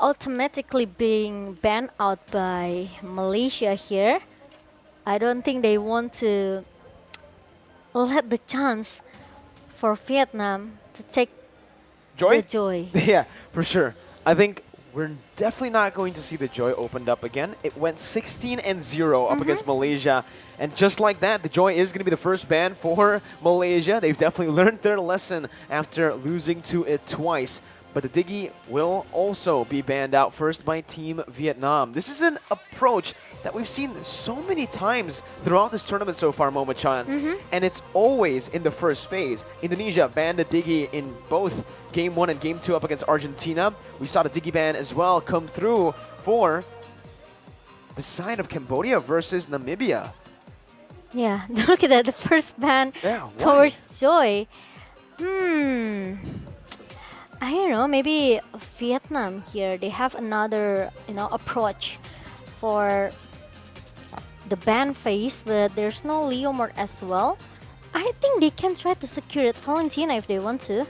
automatically being banned out by Malaysia here. I don't think they want to let the chance for Vietnam to take Joy? the joy. Yeah, for sure. I think we're definitely not going to see the Joy opened up again. It went 16-0 up against Malaysia. And just like that, the Joy is going to be the first ban for Malaysia. They've definitely learned their lesson after losing to it twice. But the Diggy will also be banned out first by Team Vietnam. This is an approach that we've seen so many times throughout this tournament so far, Momo-chan. And it's always in the first phase. Indonesia banned the Diggy in both Game 1 and Game 2 up against Argentina. We saw the Diggy ban as well come through for the side of Cambodia versus Namibia. Yeah, look at that, the first ban Yeah, towards Joy. I don't know, maybe Vietnam here, they have another, approach for the ban phase, but there's no Leomord as well. I think they can try to secure it Valentina if they want to.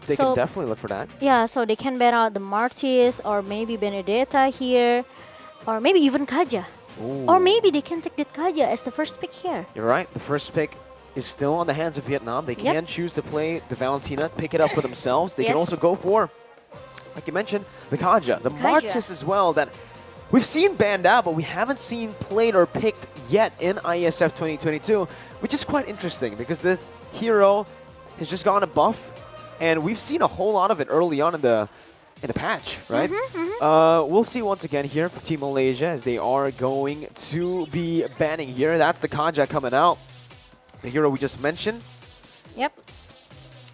They can definitely look for that. Yeah, so they can ban out the Martis or maybe Benedetta here, or maybe even Kaja. Or maybe they can take the Kaja as the first pick here. You're right. The first pick is still on the hands of Vietnam. They can choose to play the Valentina, pick it up for themselves. They can also go for, like you mentioned, the Kaja, the Martis as well, that we've seen banned out, but we haven't seen played or picked yet in IESF 2022, which is quite interesting because this hero has just gone a buff, and we've seen a whole lot of it early on in the patch, right? We'll see once again here for Team Malaysia as they are going to be banning here. That's the Kaja coming out. The hero we just mentioned. Yep.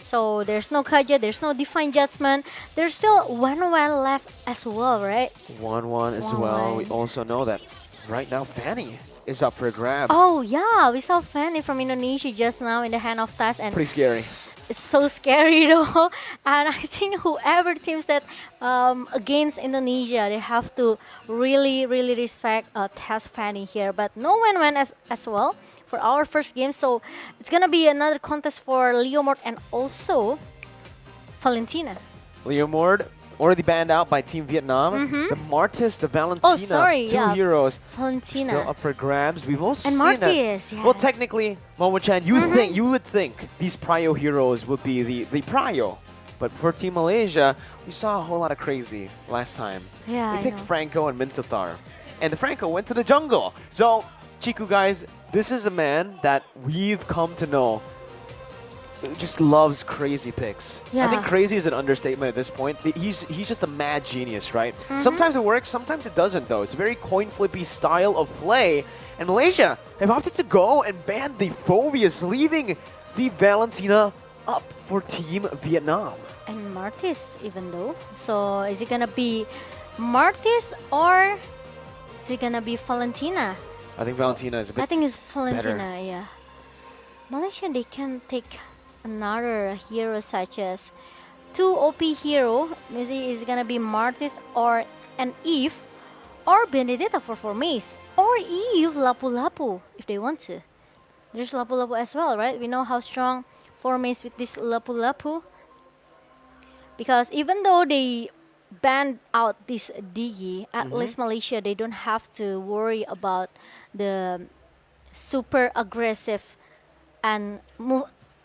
So there's no Kaja, there's no Divine Judgment. There's still 1-1 left as well, right? 1-1 as well. We also know that right now Fanny is up for grabs. Oh yeah, we saw Fanny from Indonesia just now in the hand of Tas, and pretty scary. It's so scary though. And I think whoever teams that against Indonesia, they have to really respect Tas Fanny here. But no win-win as well for our first game. So it's gonna be another contest for Leomord and also Valentina. Leomord already banned out by Team Vietnam. The Martis, the Valentina, two heroes Valentina still up for grabs. We've also and seen Martis, that. Well, technically, Momo-chan, you would think these Prio heroes would be the Prio. But for Team Malaysia, we saw a whole lot of crazy last time. Yeah, we picked Franco and Minsathar. And the Franco went to the jungle. So, Chiku guys, this is a man that we've come to know just loves crazy picks. I think crazy is an understatement at this point. He's just a mad genius, right? Sometimes it works, sometimes it doesn't though. It's a very coin flippy style of play. And Malaysia have opted to go and ban the Phoveus, leaving the Valentina up for Team Vietnam. And Martis even though. So is it gonna be Martis or is it gonna be Valentina? I think Valentina is a bit I think it's Valentina, better. yeah. Malaysia, they can take another hero such as 2 OP hero. Maybe it's gonna be Martis or an Eve or Benedetta for 4 Mace or Eve Lapu-Lapu if they want to. There's Lapu-Lapu as well, right? We know how strong 4 Mace with this Lapu-Lapu. Because even though they banned out this Digi, at least Malaysia, they don't have to worry about the super aggressive and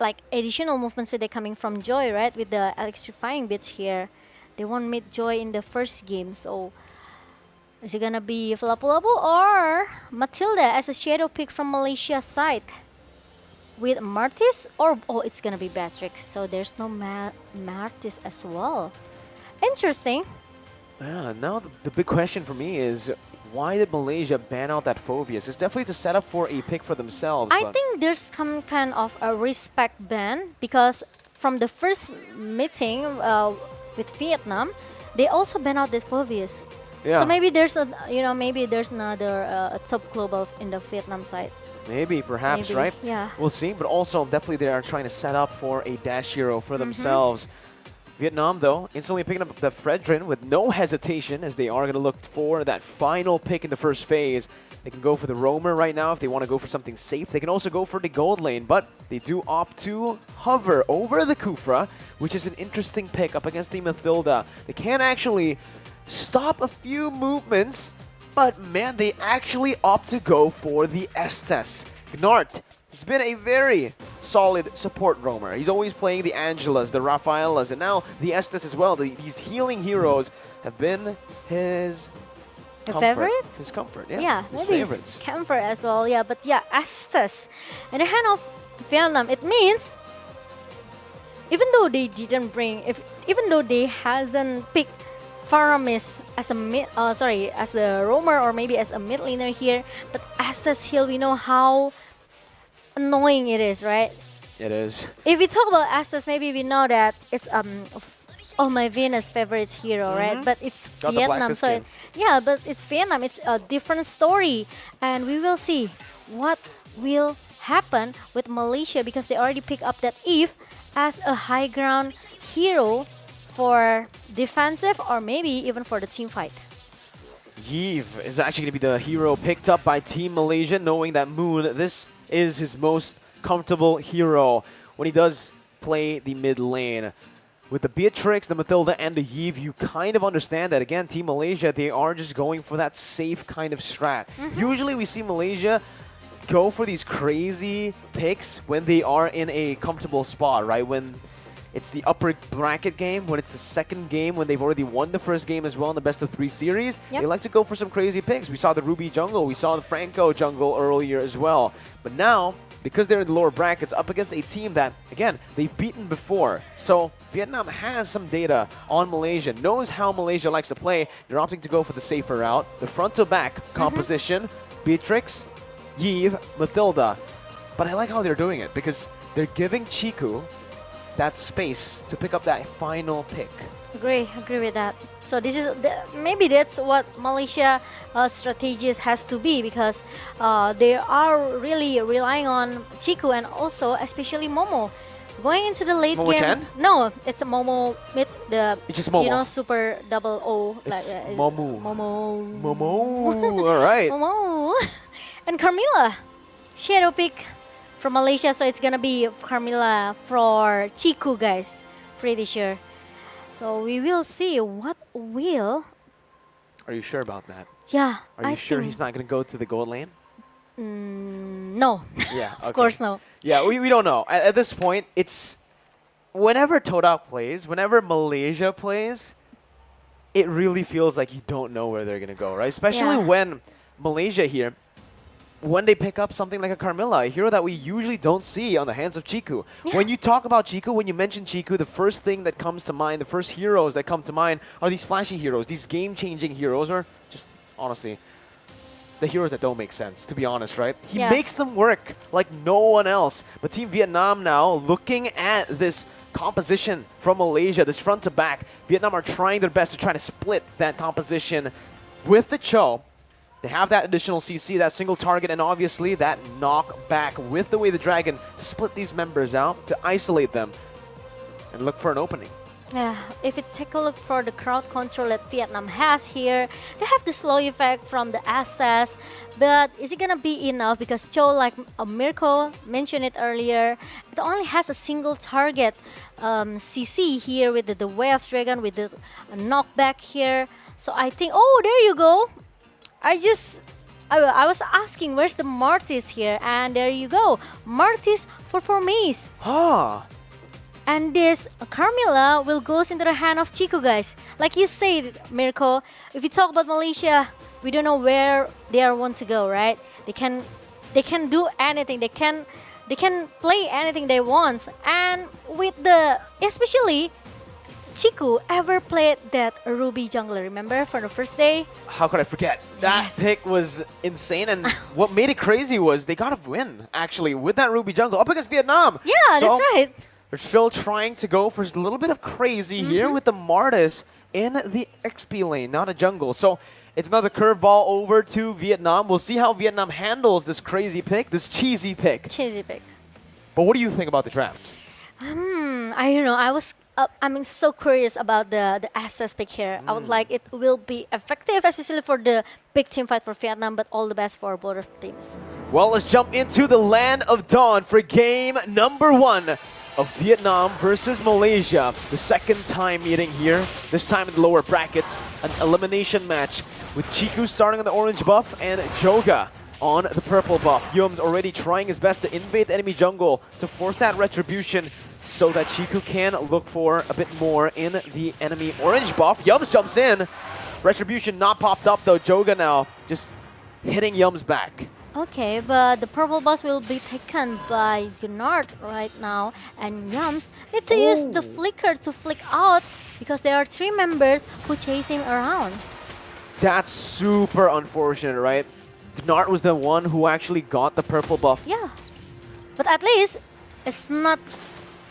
like additional movements with coming from Joy, right? With the electrifying bits here. They won't meet Joy in the first game. So is it gonna be Lapu-Lapu or Matilda as a shadow pick from Malaysia's side? With Martis or it's gonna be Batrix. So there's no Martis as well. Interesting. Yeah, now the big question for me is why did Malaysia ban out that Phoveus? It's definitely to set up for a pick for themselves. I think there's some kind of a respect ban because from the first meeting with Vietnam, they also ban out the Phoveus. Yeah. So maybe there's maybe there's another a top global in the Vietnam side. Maybe, perhaps, right? Yeah. We'll see, but also definitely they are trying to set up for a dash hero for themselves. Vietnam, though, instantly picking up the Fredrin with no hesitation as they are going to look for that final pick in the first phase. They can go for the Roamer right now if they want to go for something safe. They can also go for the gold lane, but they do opt to hover over the Kufra, which is an interesting pick up against the Mathilda. They can actually stop a few movements, but man, they actually opt to go for the Estes. Gnart, he's been a very solid support roamer. He's always playing the Angelas, the Rafaelas, and now the Estes as well. These healing heroes have been his comfort. Favorite? His comfort, yeah. Yeah, his maybe favorites. it's comfort as well. Yeah, but yeah, Estes in the hand of Vietnam. It means even though they didn't bring, even though they hasn't picked Faramis as a as the roamer or maybe as a mid laner here, but Estes Hill, we know how annoying it is, right? It is. If we talk about Estes, maybe we know that it's my Venus favorite hero, right? But it's Got the Vietnam, blackest so skin. yeah, but it's Vietnam. It's a different story, and we will see what will happen with Malaysia because they already pick up that Eve as a high ground hero for defensive or maybe even for the team fight. Yves is actually going to be the hero picked up by Team Malaysia, knowing that Moon, this is his most comfortable hero when he does play the mid lane. With the Beatrix, the Mathilda, and the Yves, you kind of understand that, again, Team Malaysia, they are just going for that safe kind of strat. Usually we see Malaysia go for these crazy picks when they are in a comfortable spot, right? When it's the upper bracket game, when it's the second game, when they've already won the first game as well in the best of 3 series, they like to go for some crazy picks. We saw the Ruby jungle, we saw the Franco jungle earlier as well. But now, because they're in the lower brackets, up against a team that, again, they've beaten before. So Vietnam has some data on Malaysia, knows how Malaysia likes to play. They're opting to go for the safer route. The front-to-back composition, Beatrix, Yves, Mathilda. But I like how they're doing it because they're giving Chiku that space to pick up that final pick. Agree with that. So this is maybe that's what Malaysia strategies has to be because they are really relying on Chiku and also especially Momo. Going into the late Momo game. Chan? No, it's a Momo with the It's just Momo. super double O. It's Momo. Momo. Momo. All right. Momo. And Carmilla, shadow pick from Malaysia, so it's gonna be Carmilla for Chiku, guys. Pretty sure. So we will see what will. Are you sure about that? Yeah. Are you I sure think, he's not going to go to the gold lane? No. Yeah, Of course, no. Yeah, we don't know. At this point, it's whenever Todak plays, whenever Malaysia plays, it really feels like you don't know where they're going to go, right? Especially Yeah. when Malaysia here, when they pick up something like a Carmilla, a hero that we usually don't see on the hands of Chiku. Yeah. When you talk about Chiku, when you mention Chiku, the first thing that comes to mind, the first heroes that come to mind are these flashy heroes, these game-changing heroes, or just, honestly, the heroes that don't make sense, to be honest, right? He Yeah. makes them work like no one else. But Team Vietnam now, looking at this composition from Malaysia, this front to back, Vietnam are trying their best to try to split that composition with the Cho. They have that additional CC, that single target, and obviously that knockback with the Way the Dragon to split these members out, to isolate them, and look for an opening. Yeah, if you take a look for the crowd control that Vietnam has here, they have the slow effect from the Astas, but is it gonna be enough? Because Cho, like Mirko mentioned it earlier, it only has a single target CC here with the Way of Dragon, with the knockback here. So I think, oh, there you go. I was asking where's the Martis here, and there you go, Martis for Formace. Ah, And this Carmilla will goes into the hand of Chiku, guys. Like you said, Mirko, if we talk about Malaysia, we don't know where they are want to go, right? They can do anything. They can play anything they want. And with the especially Chiku ever played that Ruby jungler, remember, for the first day? how could I forget? That Yes. pick was insane, and what made it crazy was they got a win, actually, with that Ruby jungle up against Vietnam. Yeah, So, that's right. they're still trying to go for a little bit of crazy here with the Martis in the XP lane, not a jungle. So it's another curveball over to Vietnam. We'll see how Vietnam handles this crazy pick, this cheesy pick. Cheesy pick. But what do you think about the drafts? I don't know. I'm so curious about the Astas pick here. I would like it will be effective, especially for the big team fight for Vietnam, but all the best for both of teams. Well, let's jump into the Land of Dawn for game number 1 of Vietnam versus Malaysia. The second time meeting here, this time in the lower brackets. An elimination match with Chiku starting on the orange buff and Joga on the purple buff. Yum's already trying his best to invade the enemy jungle to force that retribution so that Chiku can look for a bit more in the enemy orange buff. Yums jumps in. Retribution not popped up though. Joga now just hitting Yums back. Okay, but the purple buff will be taken by Gnard right now, and Yums need to use the flicker to flick out because there are 3 members who chase him around. That's super unfortunate, right? Gnart was the one who actually got the purple buff. Yeah, but at least it's not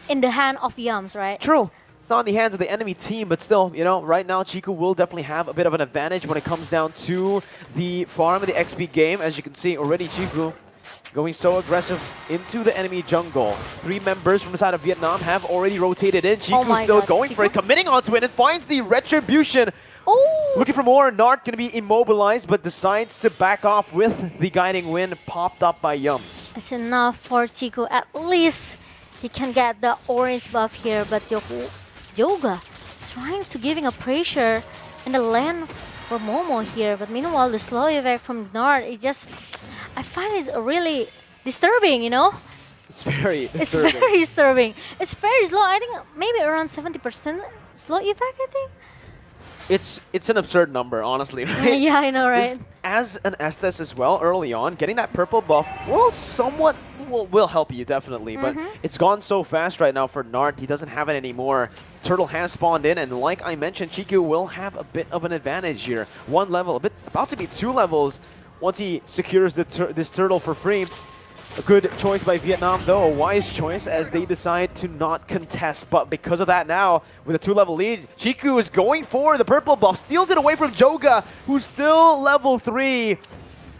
in the hand of Yums, right? True. It's not in the hands of the enemy team, but still, you know, right now Chiku will definitely have a bit of an advantage when it comes down to the farm of the XP game. As you can see, already Chiku going so aggressive into the enemy jungle. 3 members from the side of Vietnam have already rotated in. Chiku still going for it, committing onto it, and finds the retribution. Oh! Looking for more. Nart going to be immobilized, but decides to back off with the guiding wind popped up by Yums. It's enough for Chiku. At least he can get the orange buff here, but Joga trying to giving a pressure in the lane for Momo here. But meanwhile, the slow effect from Nart is just, I find it really disturbing, you know? It's very disturbing. It's very disturbing. It's very slow. I think maybe around 70% slow effect, I think. It's an absurd number, honestly, right? Yeah, I know, right? As an Estes as well, early on, getting that purple buff will somewhat will help you, definitely. But it's gone so fast right now for Nart. He doesn't have it anymore. Turtle has spawned in, and like I mentioned, Chiku will have a bit of an advantage here. 1 level, about to be 2 levels once he secures this turtle for free. A good choice by Vietnam, though, a wise choice as they decide to not contest. But because of that now, with a 2-level lead, Chiku is going for the purple buff, steals it away from Joga, who's still level 3.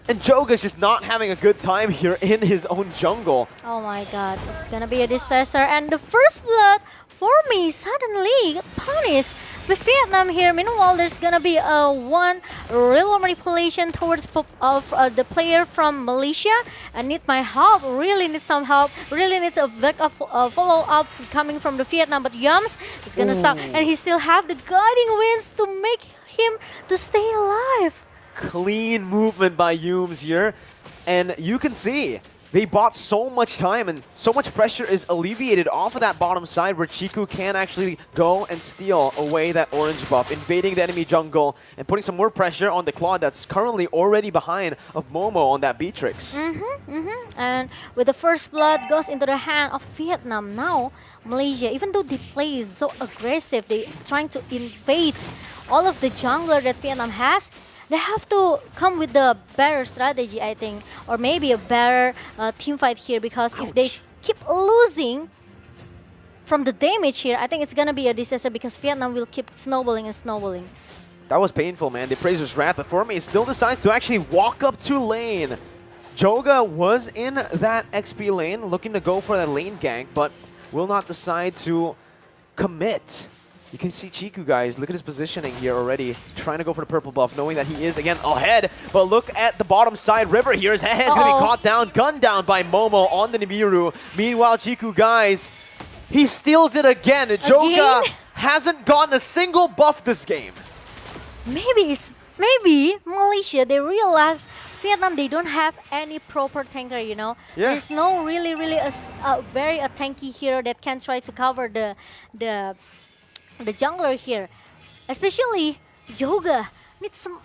And Joga's just not having a good time here in his own jungle. Oh my god, it's gonna be a disaster. And the first blood for me suddenly punished with Vietnam here. Meanwhile, there's gonna be one real manipulation towards the player from Malaysia. I need my help, really need some help, really need a backup follow-up coming from the Vietnam. But Yums is gonna stop, and he still have the guiding winds to make him to stay alive. Clean movement by Yums here, and you can see they bought so much time and so much pressure is alleviated off of that bottom side where Chiku can actually go and steal away that orange buff, invading the enemy jungle and putting some more pressure on the Claude that's currently already behind of Momo on that Beatrix. And with the first blood goes into the hand of Vietnam. Now Malaysia, even though they play so aggressive, they trying to invade all of the jungler that Vietnam has, they have to come with the better strategy, I think, or maybe a better team fight here, because if they keep losing from the damage here, I think it's gonna be a disaster because Vietnam will keep snowballing and snowballing. That was painful, man. The Appraiser's wrath, but for me, still decides to actually walk up to lane. Joga was in that XP lane, looking to go for that lane gank, but will not decide to commit. You can see Chiku, guys, look at his positioning here already, trying to go for the purple buff, knowing that he is, again, ahead. But look at the bottom side. River here, his head is going to be caught down, gunned down by Momo on the Nibiru. Meanwhile, Chiku, guys, he steals it again. Joga hasn't gotten a single buff this game. Maybe Malaysia, they realize Vietnam, they don't have any proper tanker, you know. Yeah. There's no really a very tanky hero that can try to cover the jungler here. Especially Joga needs some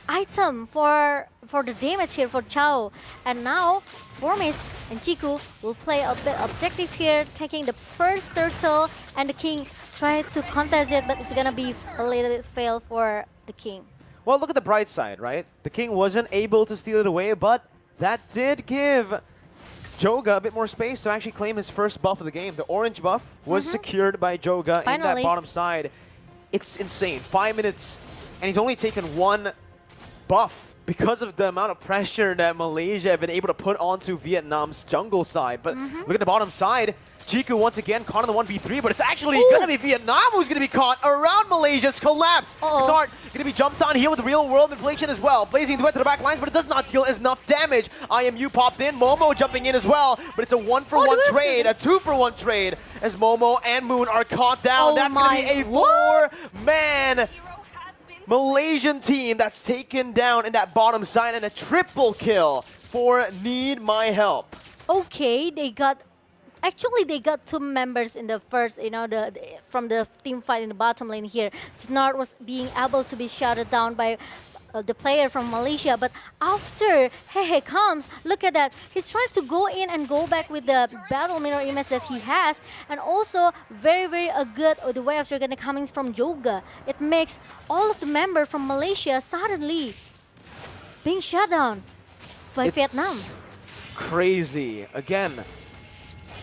item for the damage here for Chao. And now Formis and Chiku will play a bit objective here, taking the first turtle, and the king try to contest it, but it's gonna be a little bit fail for the king. Well, look at the bright side, right? The king wasn't able to steal it away, but that did give Joga a bit more space to actually claim his first buff of the game. The orange buff was secured by Joga in that bottom side. It's insane. 5 minutes, and he's only taken 1 buff because of the amount of pressure that Malaysia have been able to put onto Vietnam's jungle side. But look at the bottom side. Chiku once again caught on the 1v3, but it's actually going to be Vietnam who's going to be caught around Malaysia's collapse. Nart going to be jumped on here with real world inflation as well. Blazing duet to the back lines, but it does not deal enough damage. IMU popped in, Momo jumping in as well, but it's a 1-for-1 trade, a 2-for-1 trade as Momo and Moon are caught down. That's going to be a 4-man Malaysian team that's taken down in that bottom side, and a triple kill for Need My Help. Okay, they got two members in the first, from the team fight in the bottom lane here. Snart was being able to be shouted down by the player from Malaysia, but after Hehe comes, look at that. He's trying to go in and go back with the battle mirror image that he has, and also very, very good the way of Dragon coming from Joga. It makes all of the members from Malaysia suddenly being shut down by Vietnam. Crazy. Again,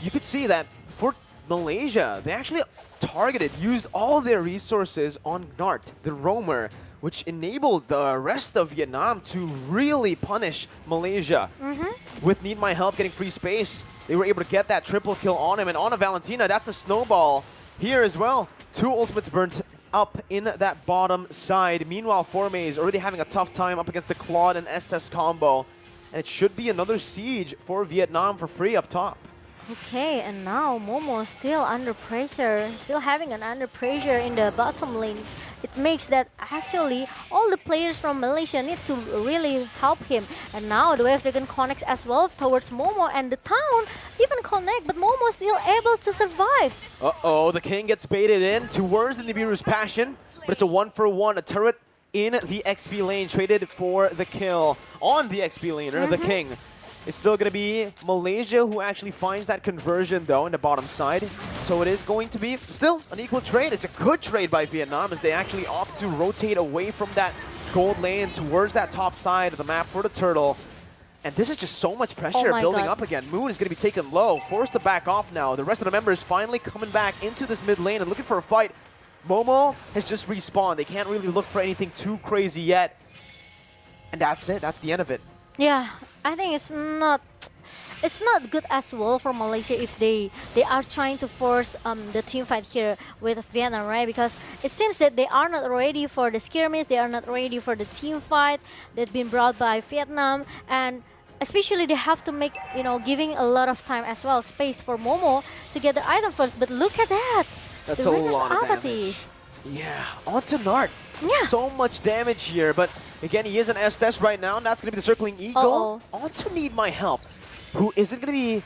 you could see that for Malaysia, they actually used all their resources on Nart, the roamer, which enabled the rest of Vietnam to really punish Malaysia. With Need My Help getting free space, they were able to get that triple kill on him, and on a Valentina, that's a snowball here as well. 2 ultimates burnt up in that bottom side. Meanwhile, Forme is already having a tough time up against the Claude and Estes combo, and it should be another siege for Vietnam for free up top. Okay, and now Momo still under pressure, still having an under pressure in the bottom lane. It makes that actually all the players from Malaysia need to really help him. And now the Wave Dragon connects as well towards Momo, and the town even connect, but Momo still able to survive. Uh-oh, the King gets baited in towards the Nibiru's Passion, but it's a 1-for-1, a turret in the XP lane, traded for the kill on the XP lane, or the King. It's still going to be Malaysia who actually finds that conversion, though, in the bottom side. So it is going to be still an equal trade. It's a good trade by Vietnam as they actually opt to rotate away from that gold lane towards that top side of the map for the turtle. And this is just so much pressure building up again. Moon is going to be taken low, forced to back off now. The rest of the members finally coming back into this mid lane and looking for a fight. Momo has just respawned. They can't really look for anything too crazy yet. And that's it. That's the end of it. Yeah, I think it's not good as well for Malaysia if they are trying to force the team fight here with Vietnam, right? Because it seems that they are not ready for the skirmish, they are not ready for the team fight that's been brought by Vietnam, and especially they have to make, giving a lot of time as well, space for Momo to get the item first. But look at that! That's a lot of damage. Yeah, onto Nart. Yeah. So much damage here, but again, he is an Estes right now, and that's going to be the Circling Eagle. Onto Need My Help, who isn't going to be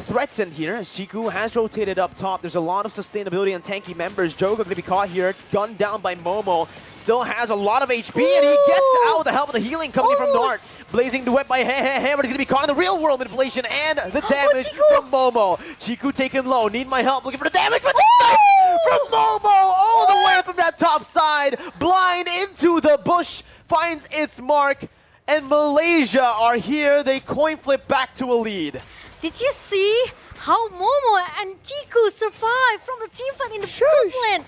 threatened here, as Chiku has rotated up top. There's a lot of sustainability and tanky members. Joga going to be caught here, gunned down by Momo. Still has a lot of HP, and he gets out with the help of the healing coming in from Nart. Blazing duet by Hehehe, but he's going to be caught in the real world manipulation and the damage from Momo. Chiku taken low. Need My Help, looking for the damage, but the snipe from Momo all the way from that top side. Blind into the bush, finds its mark, and Malaysia are here. They coin flip back to a lead. Did you see how Momo and Chiku survived from the team fight in the top lane?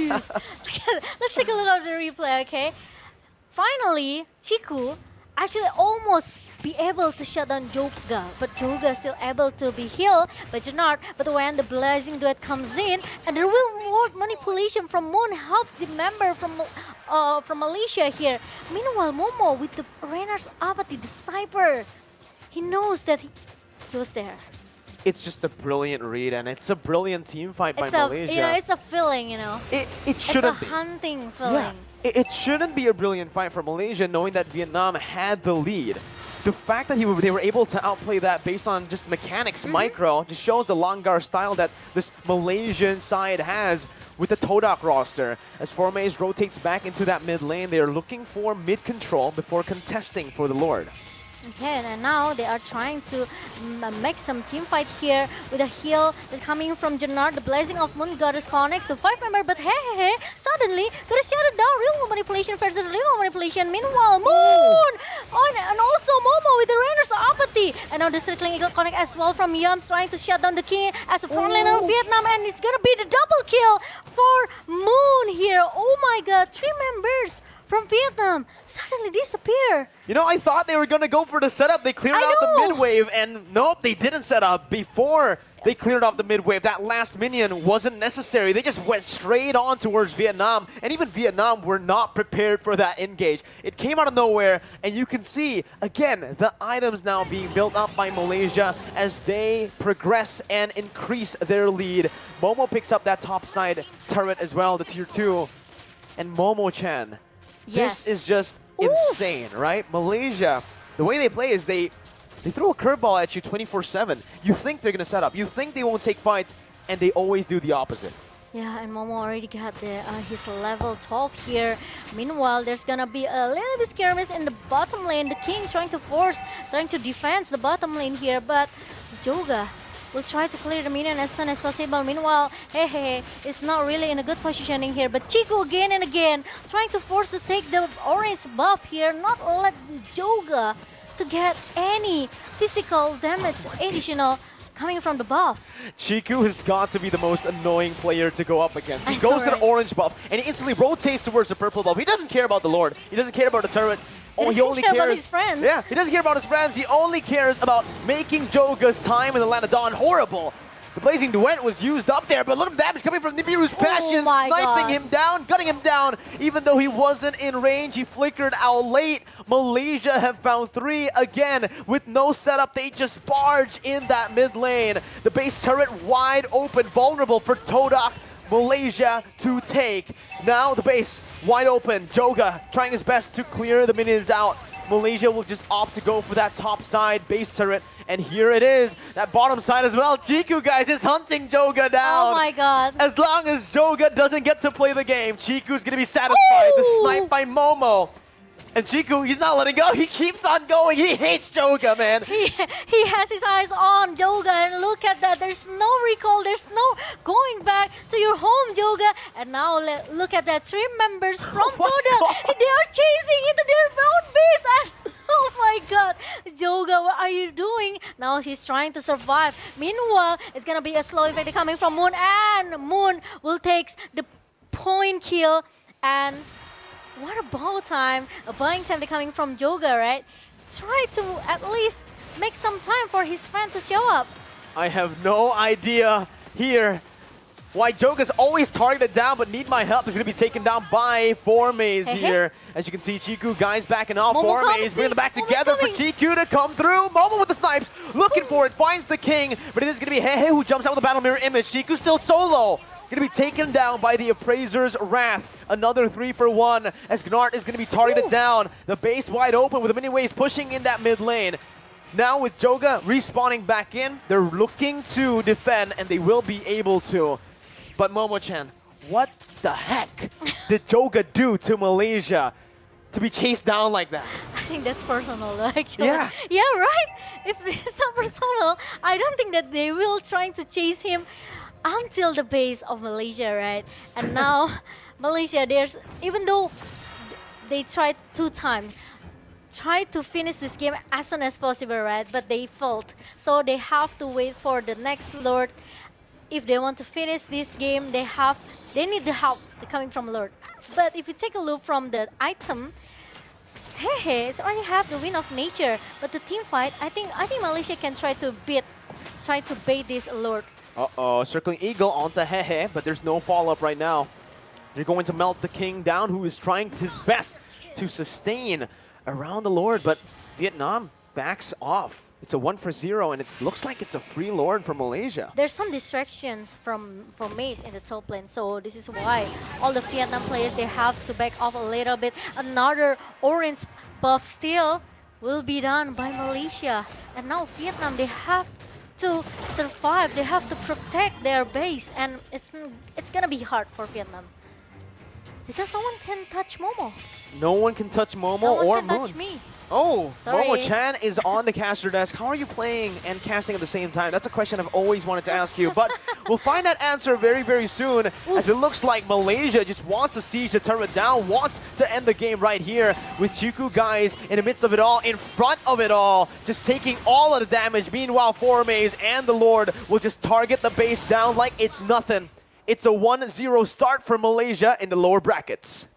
Let's take a look at the replay, okay? Finally, Chiku actually almost be able to shut down Joga, but Joga still able to be healed by Janart. But when the Blazing Duet comes in, and the real world manipulation from Moon helps the member from Malaysia here. Meanwhile, Momo with the Renar's Apathy, the sniper, he knows that he was there. It's just a brilliant read, and it's a brilliant team fight by Malaysia. It's a feeling, It shouldn't be. It's a hunting feeling. Yeah. It shouldn't be a brilliant fight for Malaysia, knowing that Vietnam had the lead. The fact that they were able to outplay that based on just mechanics, micro, just shows the Langar style that this Malaysian side has with the Todak roster. As Formaze rotates back into that mid lane, they are looking for mid control before contesting for the Lord. Okay, and now they are trying to make some team fight here with a heal that's coming from Jannar. The Blazing of Moon Goddess connects to 5-member, but hey, suddenly gotta shut it down. Real World Manipulation versus Real World Manipulation. Meanwhile, Moon and also Momo with the Renner's Apathy. And now the Circling Eagle connect as well from Yums, trying to shut down the King as a frontliner of Vietnam, and it's gonna be the double kill for Moon here. Oh my god, 3 members from Vietnam suddenly disappear. You know, I thought they were going to go for the setup. They cleared I out know. the mid wave, and nope, they didn't set up before they cleared off the mid wave. That last minion wasn't necessary. They just went straight on towards Vietnam, and even Vietnam were not prepared for that engage. It came out of nowhere, and you can see, again, the items now being built up by Malaysia as they progress and increase their lead. Momo picks up that top side turret as well, the tier 2. And Momo-chan, Yes. this is just Oof. insane, right? Malaysia, the way they play is they throw a curveball at you 24/7. You think they're going to set up. You think they won't take fights, and they always do the opposite. Yeah, and Momo already got his level 12 here. Meanwhile, there's gonna be a little bit skirmish in the bottom lane. The King trying to defend the bottom lane here, but Joga will try to clear the minion as soon as possible. Meanwhile, Hehe is not really in a good positioning here, but Chico again and again trying to force to take the orange buff here, not let Joga to get any physical damage additional coming from the buff. Chiku has got to be the most annoying player to go up against. He I goes know, to the right? orange buff, and he instantly rotates towards the purple buff. He doesn't care about the Lord. He doesn't care about the turret. He doesn't care about his friends. Yeah, he doesn't care about his friends. He only cares about making Joga's time in the Land of Dawn horrible. The Blazing Duet was used up there, but look at the damage coming from Nibiru's Bastion, my sniping God. him down, gutting him down. Even though he wasn't in range, he flickered out late. Malaysia have found 3 again with no setup. They just barge in that mid lane. The base turret wide open, vulnerable for Todak. Malaysia to take. Now the base wide open. Joga trying his best to clear the minions out. Malaysia will just opt to go for that top side base turret. And here it is, that bottom side as well. Chiku, guys, is hunting Joga down. Oh my god. As long as Joga doesn't get to play the game, Chiku's going to be satisfied. The Ooh. snipe by Momo. And Chiku, he's not letting go. He keeps on going. He hates Joga, man. He has his eyes on Joga, and look at that. There's no recall. There's no going back to your home, Joga. And now look at that. 3 members from Oh my Soda. God. They are chasing into their own base. And oh my god. Joga, what are you doing? Now he's trying to survive. Meanwhile, it's going to be a slow effect coming from Moon. And Moon will take the point kill. And what a ball time, a buying time coming from Joga, right? Try to at least make some time for his friend to show up. I have no idea here why Joga's always targeted down, but Need My Help is going to be taken down by 4Maze here. As you can see, Chiku, guys, backing off. Momo 4Maze comes bringing in. them back Momo together for coming. Chiku to come through. Momo with the snipes, looking for it, finds the King, but it is going to be Hehe who jumps out with the Battle Mirror image. Chiku still solo. Going to be taken down by the Appraiser's Wrath. Another 3 for 1 as Gnart is going to be targeted down. The base wide open with the mini waves pushing in that mid lane. Now with Joga respawning back in, they're looking to defend, and they will be able to. But Momo-chan, what the heck did Joga do to Malaysia to be chased down like that? I think that's personal, though, actually. Yeah. Yeah, right? If it's not personal, I don't think that they will trying to chase him until the base of Malaysia, right? And now Malaysia, even though they tried 2 times, tried to finish this game as soon as possible, right? But they failed. So they have to wait for the next Lord. If they want to finish this game, they need the help coming from Lord. But if you take a look from the item, Hehe, it's already have the win of nature. But the team fight, I think Malaysia can try to bait this Lord. Uh-oh, circling Eagle onto Hehe, but there's no follow-up right now. They're going to melt the King down, who is trying his best to sustain around the Lord, but Vietnam backs off. It's a 1 for 0, and it looks like it's a free Lord for Malaysia. There's some distractions from Mace in the top lane, so this is why all the Vietnam players, they have to back off a little bit. Another orange buff still will be done by Malaysia. And now Vietnam, they have to survive, they have to protect their base, and it's gonna be hard for Vietnam. Because no one can touch Momo. No one can touch Momo No or one can Moon. touch me. Oh, Sorry. Momo-chan is on the caster desk. How are you playing and casting at the same time? That's a question I've always wanted to ask you, but we'll find that answer very, very soon, as it looks like Malaysia just wants to siege the turret down, wants to end the game right here with Chiku, guys, in the midst of it all, in front of it all, just taking all of the damage. Meanwhile, 4Maze and the Lord will just target the base down like it's nothing. It's a 1-0 start for Malaysia in the lower brackets.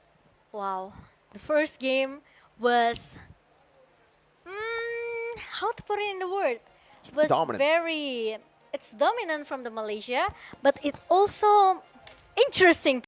Wow. The first game was, how to put it in the word? Was Dominant. very, it's dominant from the Malaysia, but it also interesting